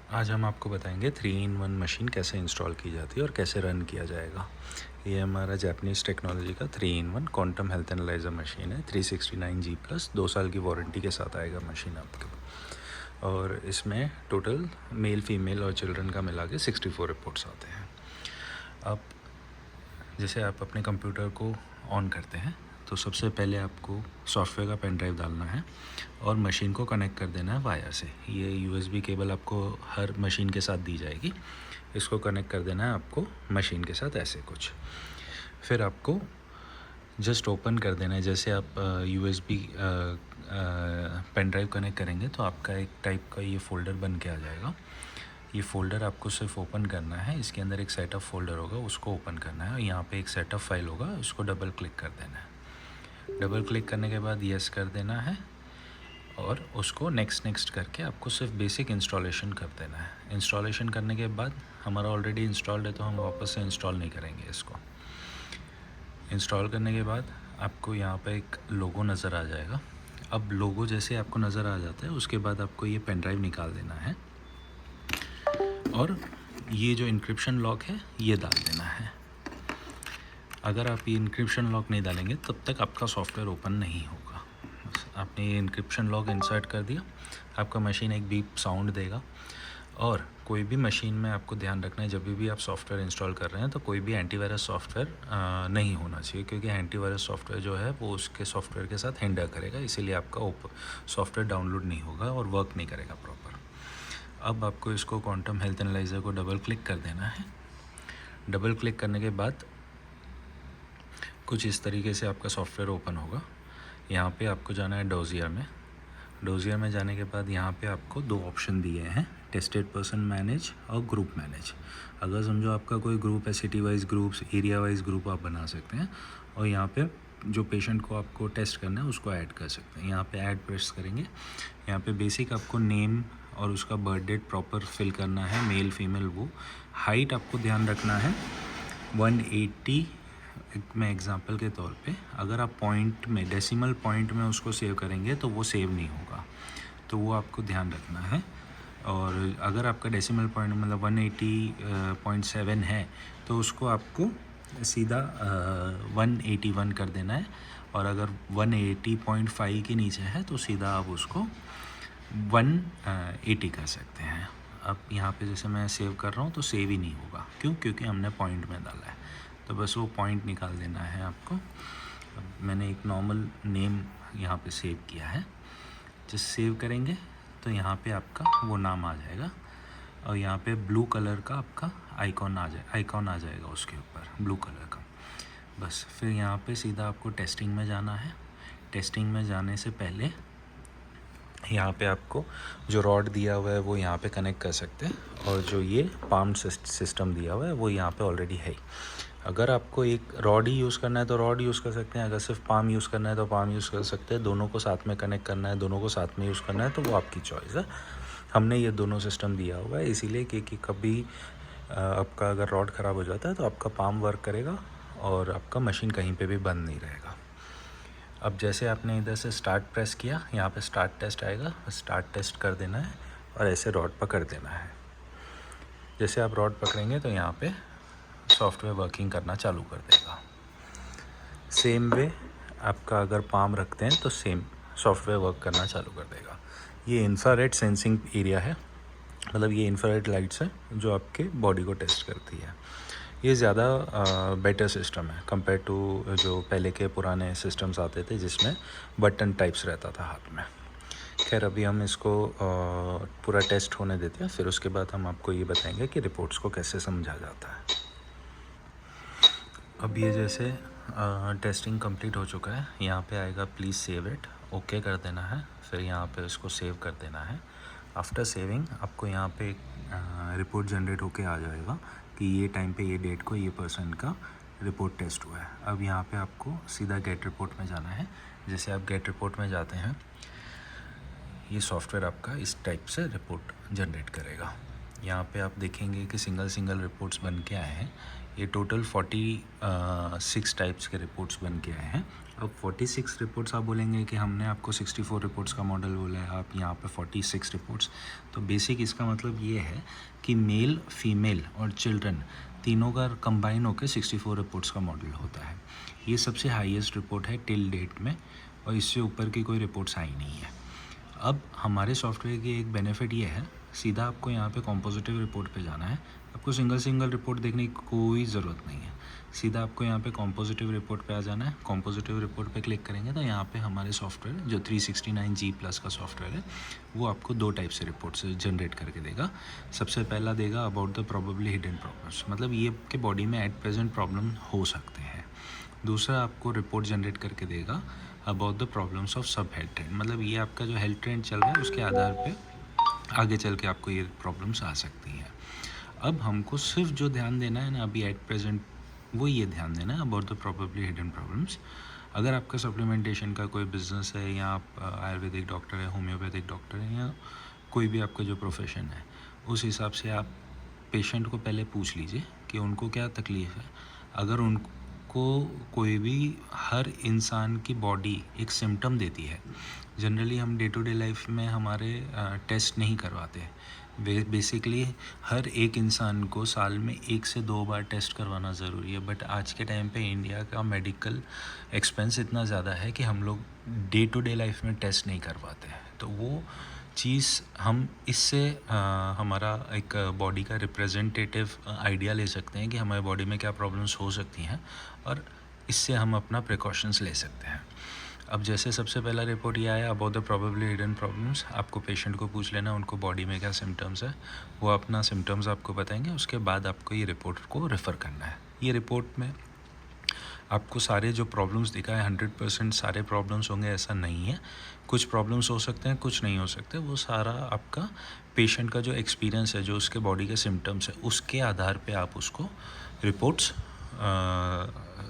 आज हम आपको बताएंगे 3-in-1 मशीन कैसे इंस्टॉल की जाती है और कैसे रन किया जाएगा। ये हमारा जापानीज़ टेक्नोलॉजी का 3-in-1 quantum health analyser machine है। 369G+ 2 साल की वारंटी के साथ आएगा मशीन आपके। और इसमें टोटल मेल फीमेल और चिल्ड्रन का मिला के 64 रिपोर्ट्स आते हैं। अब जैसे आप अपने कंप्यूटर को ऑन करते हैं तो सबसे पहले आपको सॉफ्टवेयर का पेन ड्राइव डालना है और मशीन को कनेक्ट कर देना है वायर से। ये USB केबल आपको हर मशीन के साथ दी जाएगी। इसको कनेक्ट कर देना है आपको मशीन के साथ ऐसे कुछ। फिर आपको जस्ट ओपन कर देना है। जैसे आप USB पेन ड्राइव कनेक्ट करेंगे तो आपका एक टाइप का ये फ़ोल्डर बन के आ जाएगा। ये फ़ोल्डर आपको सिर्फ ओपन करना है। इसके अंदर एक सेटअप फ़ोल्डर होगा, उसको ओपन करना है और यहाँ पे एक सेटअप फाइल होगा, उसको डबल क्लिक कर देना है। डबल क्लिक करने के बाद यस कर देना है और उसको नेक्स्ट करके आपको सिर्फ बेसिक इंस्टॉलेशन कर देना है। इंस्टॉलेशन करने के बाद हमारा ऑलरेडी इंस्टॉल्ड है तो हम वापस से इंस्टॉल नहीं करेंगे इसको। इंस्टॉल करने के बाद आपको यहाँ पे एक लोगो नज़र आ जाएगा। अब लोगो जैसे आपको नज़र आ जाता है उसके बाद आपको ये पेन ड्राइव निकाल देना है और ये जो इंक्रिप्शन लॉक है ये डाल देना है। अगर आप ये इंक्रिप्शन लॉक नहीं डालेंगे तब तक आपका सॉफ्टवेयर ओपन नहीं होगा। आपने ये इंक्रिप्शन लॉक इंसर्ट कर दिया, आपका मशीन एक बीप साउंड देगा। और कोई भी मशीन में आपको ध्यान रखना है, जब भी आप सॉफ्टवेयर इंस्टॉल कर रहे हैं तो कोई भी एंटीवायरस सॉफ्टवेयर नहीं होना चाहिए, क्योंकि एंटीवायरस सॉफ्टवेयर जो है वो उसके सॉफ्टवेयर के साथ हिंडर करेगा, इसीलिए आपका सॉफ्टवेयर डाउनलोड नहीं होगा और वर्क नहीं करेगा प्रॉपर। अब आपको इसको क्वांटम हेल्थ एनालाइजर को डबल क्लिक कर देना है। डबल क्लिक करने के बाद कुछ इस तरीके से आपका सॉफ्टवेयर ओपन होगा। यहाँ पे आपको जाना है डोजियर में। डोजियर में जाने के बाद यहाँ पे आपको 2 ऑप्शन दिए हैं, टेस्टेड पर्सन मैनेज और ग्रुप मैनेज। अगर समझो आपका कोई ग्रुप है, city wise groups, area wise group आप बना सकते हैं और यहाँ पे जो पेशेंट को आपको टेस्ट करना है उसको ऐड कर सकते हैं। यहाँ पे ऐड प्रेस करेंगे। यहाँ पे बेसिक आपको नेम और उसका बर्थ डेट प्रॉपर फिल करना है, मेल फीमेल वो। हाइट आपको ध्यान रखना है 180 में। एग्जांपल के तौर पे अगर आप पॉइंट में, डेसिमल पॉइंट में उसको सेव करेंगे तो वो सेव नहीं होगा, तो वो आपको ध्यान रखना है। और अगर आपका डेसिमल पॉइंट मतलब 180.7 है तो उसको आपको सीधा 181 कर देना है। और अगर 180.5 के नीचे है तो सीधा आप उसको 180 कर सकते हैं। अब यहाँ पे जैसे मैं सेव कर रहा हूँ तो सेव ही नहीं होगा, क्यों? क्योंकि हमने पॉइंट में डाला है, तो बस वो पॉइंट निकाल देना है आपको। अब मैंने एक नॉर्मल नेम यहाँ पे सेव किया है। जब सेव करेंगे तो यहाँ पे आपका वो नाम आ जाएगा और यहाँ पे ब्लू कलर का आपका आइकॉन आ जाएगा उसके ऊपर, ब्लू कलर का। बस फिर यहाँ पे सीधा आपको टेस्टिंग में जाना है। टेस्टिंग में जाने से पहले यहाँ पे आपको जो रॉड दिया हुआ है वो यहाँ पे कनेक्ट कर सकते हैं, और जो ये पाम सिस्टम दिया हुआ है वो यहाँ पे ऑलरेडी है। अगर आपको एक रॉड ही यूज़ करना है तो रॉड यूज़ कर सकते हैं, अगर सिर्फ पाम यूज़ करना है तो पाम यूज़ कर सकते हैं। दोनों को साथ में कनेक्ट करना है, दोनों को साथ में यूज़ करना है तो वो आपकी चॉइस है। हमने ये दोनों सिस्टम दिया हुआ है इसीलिए कि कभी आपका अगर रॉड ख़राब हो जाता है तो आपका पाम वर्क करेगा और आपका मशीन कहीं पे भी बंद नहीं रहेगा। अब जैसे आपने इधर से स्टार्ट प्रेस किया, यहाँ पे स्टार्ट टेस्ट आएगा, स्टार्ट टेस्ट कर देना है और ऐसे रॉड पकड़ देना है। जैसे आप रॉड पकड़ेंगे तो यहाँ पे सॉफ्टवेयर वर्किंग करना चालू कर देगा। सेम वे आपका अगर पाम रखते हैं तो सेम सॉफ्टवेयर वर्क करना चालू कर देगा। ये इंफ्रारेड सेंसिंग एरिया है, मतलब ये इंफ्रारेड लाइट्स है जो आपके बॉडी को टेस्ट करती है। ये ज़्यादा बेटर सिस्टम है कंपेयर टू जो पहले के पुराने सिस्टम्स आते थे जिसमें बटन टाइप्स रहता था हाथ में। खैर अभी हम इसको पूरा टेस्ट होने देते हैं, फिर उसके बाद हम आपको ये बताएंगे कि रिपोर्ट्स को कैसे समझा जाता है। अब ये जैसे टेस्टिंग कंप्लीट हो चुका है, यहाँ पे आएगा प्लीज़ सेव इट, ओके कर देना है। फिर यहाँ पे इसको सेव कर देना है। आफ्टर सेविंग आपको यहाँ पे रिपोर्ट जनरेट होके आ जाएगा कि ये टाइम पे ये डेट को ये पर्सन का रिपोर्ट टेस्ट हुआ है। अब यहाँ पे आपको सीधा गेट रिपोर्ट में जाना है। जैसे आप गेट रिपोर्ट में जाते हैं, ये सॉफ्टवेयर आपका इस टाइप से रिपोर्ट जनरेट करेगा। यहाँ पे आप देखेंगे कि सिंगल रिपोर्ट्स बन के आए हैं। ये टोटल 46 टाइप्स के रिपोर्ट्स बन के आए हैं। अब 46 रिपोर्ट्स आप बोलेंगे कि हमने आपको 64 रिपोर्ट्स का मॉडल बोला है, आप यहाँ पे 46 रिपोर्ट्स। तो बेसिक इसका मतलब ये है कि मेल, फीमेल और चिल्ड्रन तीनों का कंबाइन होकर 64 रिपोर्ट्स का मॉडल होता है। ये सबसे हाईएस्ट रिपोर्ट है टिल डेट में, और इससे ऊपर की कोई रिपोर्ट्स आई नहीं है। अब हमारे सॉफ्टवेयर की एक बेनिफिट ये है, सीधा आपको यहाँ पे कॉम्पोजिटिव रिपोर्ट पे जाना है। आपको सिंगल रिपोर्ट देखने की कोई ज़रूरत नहीं है, सीधा आपको यहाँ पे कॉम्पोजिटिव रिपोर्ट पे आ जाना है। कॉम्पोजिटिव रिपोर्ट पे क्लिक करेंगे तो यहाँ पे हमारे सॉफ्टवेयर जो 369G+ का सॉफ्टवेयर है, वो आपको 2 टाइप से रिपोर्ट्स जनरेट करके देगा। सबसे पहला देगा about the probably hidden problems, मतलब ये के बॉडी में एट प्रेजेंट प्रॉब्लम हो सकते हैं। दूसरा आपको रिपोर्ट जनरेट करके देगा अबाउट द प्रॉब्लम्स ऑफ सब हेल्थ ट्रेंड, मतलब ये आपका जो हेल्थ ट्रेंड चल रहा है उसके आधार पे आगे चल के आपको ये प्रॉब्लम्स आ सकती हैं। अब हमको सिर्फ जो ध्यान देना है ना अभी एट प्रेजेंट, वो ये ध्यान देना है about the probably hidden problems. अगर आपका सप्लीमेंटेशन का कोई बिजनेस है, या आप आयुर्वेदिक डॉक्टर है, होम्योपैथिक डॉक्टर है, या कोई भी आपका जो प्रोफेशन है, उस हिसाब से आप पेशेंट को पहले पूछ लीजिए कि उनको क्या तकलीफ़ है। अगर उनको कोई भी, हर इंसान की बॉडी एक सिम्टम देती है। जनरली हम डे टू डे लाइफ में हमारे टेस्ट नहीं करवाते। बेसिकली हर एक इंसान को साल में 1 से 2 बार टेस्ट करवाना ज़रूरी है, बट आज के टाइम पे इंडिया का मेडिकल एक्सपेंस इतना ज़्यादा है कि हम लोग डे टू डे लाइफ में टेस्ट नहीं करवाते हैं। तो वो चीज़ हम इससे हमारा एक बॉडी का रिप्रेजेंटेटिव आइडिया ले सकते हैं कि हमारे बॉडी में क्या प्रॉब्लम्स हो सकती हैं, और इससे हम अपना प्रिकॉशंस ले सकते हैं। अब जैसे सबसे पहला रिपोर्ट ये आया about the probably hidden problems, आपको पेशेंट को पूछ लेना उनको बॉडी में क्या सिम्टम्स है, वो अपना सिम्टम्स आपको बताएंगे। उसके बाद आपको ये रिपोर्ट को रेफ़र करना है। ये रिपोर्ट में आपको सारे जो प्रॉब्लम्स दिखा है 100% सारे प्रॉब्लम्स होंगे ऐसा नहीं है, कुछ प्रॉब्लम्स हो सकते हैं, कुछ नहीं हो सकते। वो सारा आपका पेशेंट का जो एक्सपीरियंस है, जो उसके बॉडी के सिम्टम्स है, उसके आधार पे आप उसको रिपोर्ट्स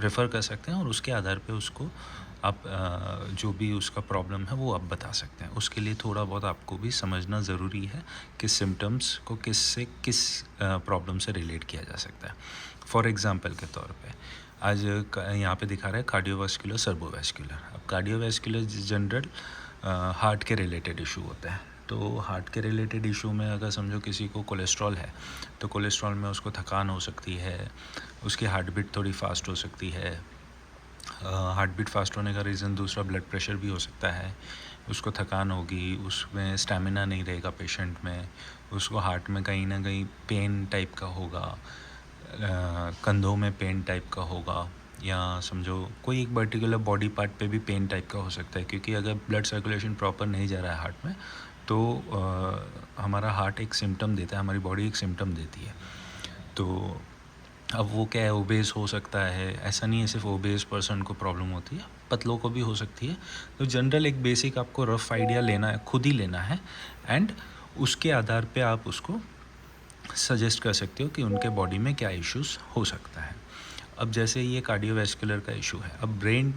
रेफ़र कर सकते हैं, और उसके आधार पे उसको आप जो भी उसका प्रॉब्लम है वो आप बता सकते हैं। उसके लिए थोड़ा बहुत आपको भी समझना ज़रूरी है कि सिम्टम्स को किस प्रॉब्लम से रिलेट किया जा सकता है। फॉर एग्ज़ाम्पल के तौर पे आज यहाँ पे दिखा रहा है कार्डियोवास्कुलर, सर्वोवास्कुलर। अब कार्डियोवास्कुलर जनरल हार्ट के रिलेटेड इशू होता है। तो हार्ट के रिलेटेड इशू में अगर समझो किसी को कोलेस्ट्रॉल है, तो कोलेस्ट्रॉल में उसको थकान हो सकती है, उसकी हार्ट बीट थोड़ी फास्ट हो सकती है। हार्ट बीट फास्ट होने का रीज़न दूसरा ब्लड प्रेशर भी हो सकता है। उसको थकान होगी, उसमें स्टेमिना नहीं रहेगा पेशेंट में, उसको हार्ट में कहीं ना कहीं पेन टाइप का होगा, कंधों में पेन टाइप का होगा, या समझो कोई एक पर्टिकुलर बॉडी पार्ट पे भी पेन टाइप का हो सकता है। क्योंकि अगर ब्लड सर्कुलेशन प्रॉपर नहीं जा रहा है हार्ट में, तो हमारा हार्ट एक सिम्टम देता है, हमारी बॉडी एक सिम्टम देती है। तो अब वो क्या है, ओबेस हो सकता है, ऐसा नहीं है सिर्फ ओबेस पर्सन को प्रॉब्लम होती है, पतलों को भी हो सकती है। तो जनरल एक बेसिक आपको रफ़ आइडिया लेना है, खुद ही लेना है, एंड उसके आधार पे आप उसको सजेस्ट कर सकते हो कि उनके बॉडी में क्या इश्यूज़ हो सकता है। अब जैसे ये कार्डियोवैस्कुलर का इशू है, अब brain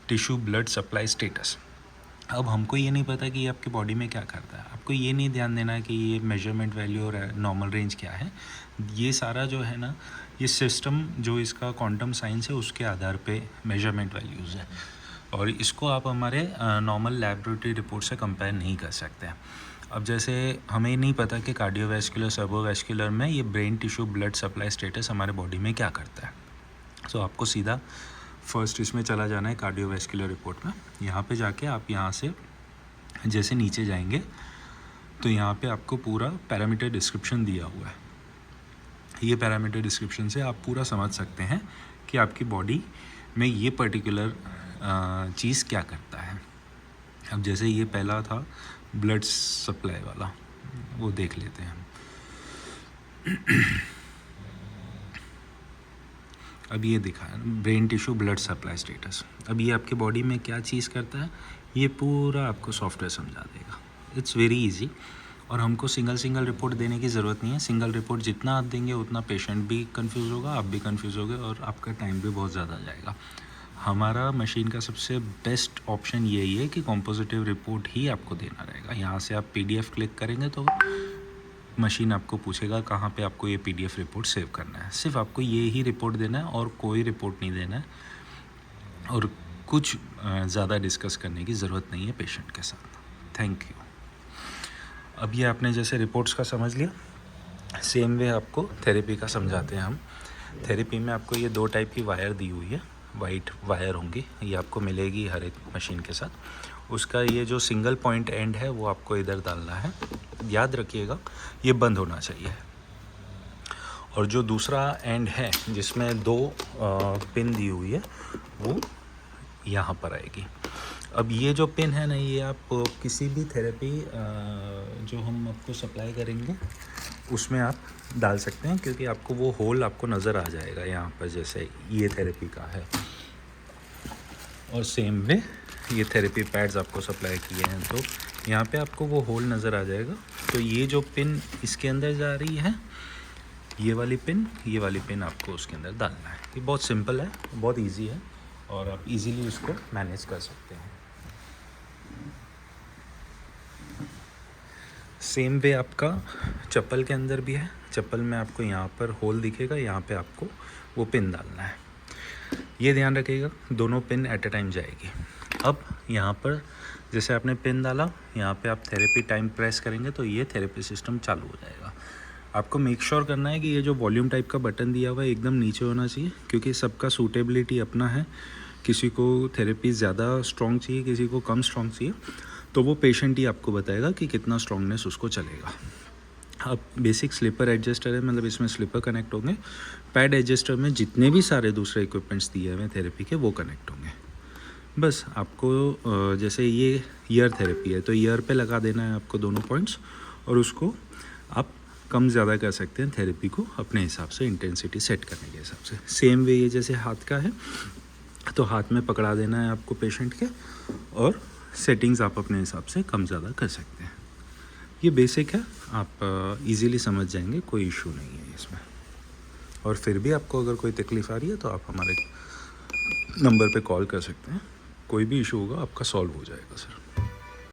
tissue blood supply status. अब हमको ये नहीं पता कि ये आपकी बॉडी में क्या करता है, आपको ये नहीं ध्यान देना है कि ये मेजरमेंट वैल्यू और नॉर्मल रेंज क्या है। ये सारा जो है ना, ये सिस्टम जो इसका क्वांटम साइंस है उसके आधार पे मेजरमेंट वैल्यूज़ है, और इसको आप हमारे नॉर्मल लैबोरेटरी रिपोर्ट से कंपेयर नहीं कर सकते हैं। अब जैसे हमें नहीं पता कि कार्डियोवैस्कुलर, सर्वोवैस्कुलर में ये brain tissue blood supply status हमारे बॉडी में क्या करता है। सो आपको सीधा फर्स्ट इसमें चला जाना है कार्डियोवैस्कुलर रिपोर्ट में। यहाँ पे जाके आप यहाँ से जैसे नीचे जाएंगे तो यहाँ पे आपको पूरा पैरामीटर डिस्क्रिप्शन दिया हुआ है। ये पैरामीटर डिस्क्रिप्शन से आप पूरा समझ सकते हैं कि आपकी बॉडी में ये पर्टिकुलर चीज़ क्या करता है। अब जैसे ये पहला था ब्लड सप्लाई वाला, वो देख लेते हैं। अब ये दिखा है brain tissue blood supply status. अब ये आपके बॉडी में क्या चीज़ करता है, ये पूरा आपको सॉफ्टवेयर समझा देगा। इट्स वेरी इजी, और हमको सिंगल रिपोर्ट देने की ज़रूरत नहीं है। सिंगल रिपोर्ट जितना आप देंगे उतना पेशेंट भी कंफ्यूज होगा, आप भी कंफ्यूज होगे, और आपका टाइम भी बहुत ज़्यादा जाएगा। हमारा मशीन का सबसे बेस्ट ऑप्शन यही है कि कॉम्पोजिटिव रिपोर्ट ही आपको देना रहेगा। यहाँ से आप PDF क्लिक करेंगे तो मशीन आपको पूछेगा कहाँ पे आपको ये PDF रिपोर्ट सेव करना है। सिर्फ आपको ये ही रिपोर्ट देना है और कोई रिपोर्ट नहीं देना है, और कुछ ज़्यादा डिस्कस करने की ज़रूरत नहीं है पेशेंट के साथ। Thank you. अब ये आपने जैसे रिपोर्ट्स का समझ लिया, सेम वे आपको थेरेपी का समझाते हैं हम। थेरेपी में आपको ये 2 टाइप की वायर दी हुई है, वाइट वायर होंगी, ये आपको मिलेगी हर एक मशीन के साथ। उसका ये जो सिंगल पॉइंट एंड है वो आपको इधर डालना है, याद रखिएगा ये बंद होना चाहिए। और जो दूसरा एंड है जिसमें 2 पिन दी हुई है वो यहाँ पर आएगी। अब ये जो पिन है ना, ये आप किसी भी थेरेपी जो हम आपको सप्लाई करेंगे उसमें आप डाल सकते हैं, क्योंकि आपको वो होल आपको नज़र आ जाएगा यहाँ पर, जैसे ये थेरेपी का है। और सेम वे ये थेरेपी पैड्स आपको सप्लाई किए हैं तो यहाँ पे आपको वो होल नज़र आ जाएगा। तो ये जो पिन इसके अंदर जा रही है, ये वाली पिन आपको उसके अंदर डालना है। ये बहुत सिंपल है, बहुत इजी है, और आप इजीली उसको मैनेज कर सकते हैं। सेम वे आपका चप्पल के अंदर भी है। चप्पल में आपको यहाँ पर होल दिखेगा, यहाँ पे आपको वो पिन डालना है। ये ध्यान रखिएगा, दोनों पिन एट अ टाइम जाएगी। अब यहाँ पर जैसे आपने पिन डाला, यहाँ पे आप थेरेपी टाइम प्रेस करेंगे तो ये थेरेपी सिस्टम चालू हो जाएगा। आपको मेक श्योर करना है कि ये जो वॉल्यूम टाइप का बटन दिया हुआ है एकदम नीचे होना चाहिए, क्योंकि सबका सूटेबिलिटी अपना है। किसी को थेरेपी ज़्यादा स्ट्रॉन्ग चाहिए, किसी को कम स्ट्रॉन्ग चाहिए, तो वो पेशेंट ही आपको बताएगा कि कितना स्ट्रॉन्गनेस उसको चलेगा। अब बेसिक स्लीपर एडजस्टर है, मतलब इसमें स्लीपर कनेक्ट होंगे। पैड एडजस्टर में जितने भी सारे दूसरे इक्विपमेंट्स दिए हुए हैं थेरेपी के वो कनेक्ट होंगे। बस आपको जैसे ये ईयर थेरेपी है तो ईयर पे लगा देना है आपको दोनों पॉइंट्स, और उसको आप कम ज़्यादा कर सकते हैं थेरेपी को अपने हिसाब से, इंटेंसिटी सेट करने के हिसाब से। सेम वे ये जैसे हाथ का है तो हाथ में पकड़ा देना है आपको पेशेंट के, और सेटिंग्स आप अपने हिसाब से कम ज़्यादा कर सकते हैं। ये बेसिक है, आप इजीली समझ जाएंगे, कोई इशू नहीं है इसमें। और फिर भी आपको अगर कोई तकलीफ़ आ रही है तो आप हमारे नंबर पे कॉल कर सकते हैं, कोई भी इशू होगा आपका सॉल्व हो जाएगा सर।